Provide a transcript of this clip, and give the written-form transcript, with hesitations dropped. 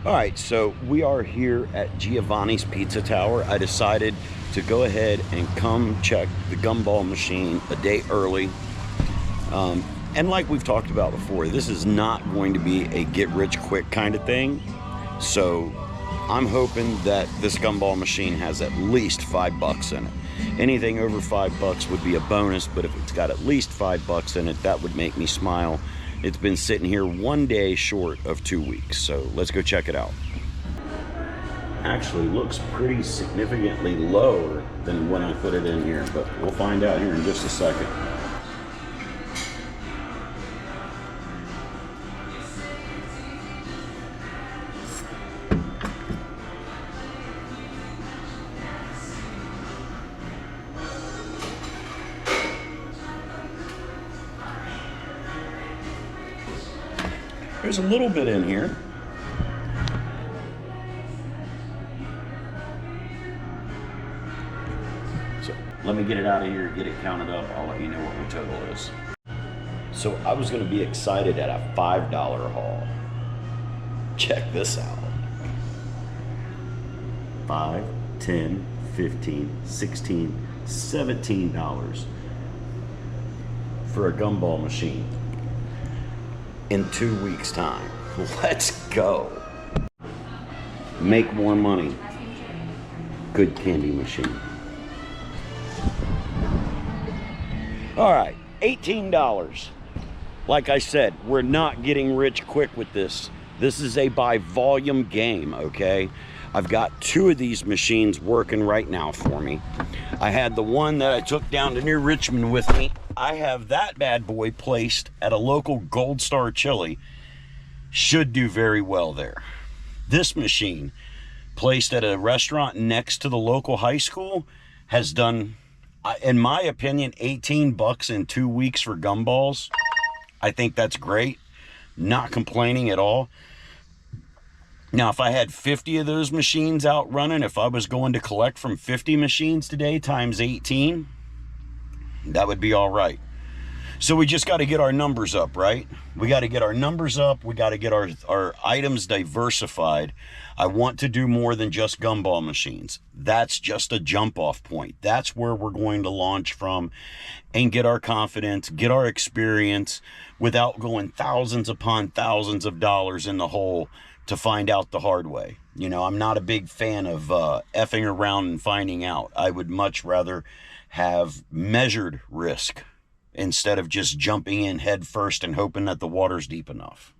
All right, so we are here at Giovanni's Pizza Tower. I decided to go ahead and come check the gumball machine a day early. And like we've talked about before, this is not going to be a get-rich-quick kind of thing. So I'm hoping that this gumball machine has at least $5 in it. Anything over $5 would be a bonus, but if it's got at least $5 in it, that would make me smile. It's been sitting here one day short of 2 weeks, so let's go check it out. Actually looks pretty significantly lower than when I put it in here, but we'll find out here in just a second. There's a little bit in here. So let me get it out of here, get it counted up. I'll let you know what my total is. So I was going to be excited at a $5 haul. Check this out. 5, 10, 15, 16, $17 for a gumball machine. In 2 weeks' time. Let's go. Make more money. Good candy machine. All right, $18. Like I said, we're not getting rich quick with this. This is a by volume game, okay? I've got 2 of these machines working right now for me. I had the one that I took down to New Richmond with me. I have that bad boy placed at a local Gold Star Chili. Should do very well there. This machine, placed at a restaurant next to the local high school, has done, in my opinion, $18 in 2 weeks for gumballs. I think that's great. Not complaining at all. Now, if I had 50 of those machines out running, if I was going to collect from 50 machines today times 18, that would be all right. So we just got to get our numbers up, right? We got to get our numbers up. We got to get our items diversified. I want to do more than just gumball machines. That's just a jump off point. That's where we're going to launch from and get our confidence, get our experience without going thousands upon thousands of dollars in the hole to find out the hard way. You know, I'm not a big fan of effing around and finding out. I would much rather have measured risk instead of just jumping in head first and hoping that the water's deep enough.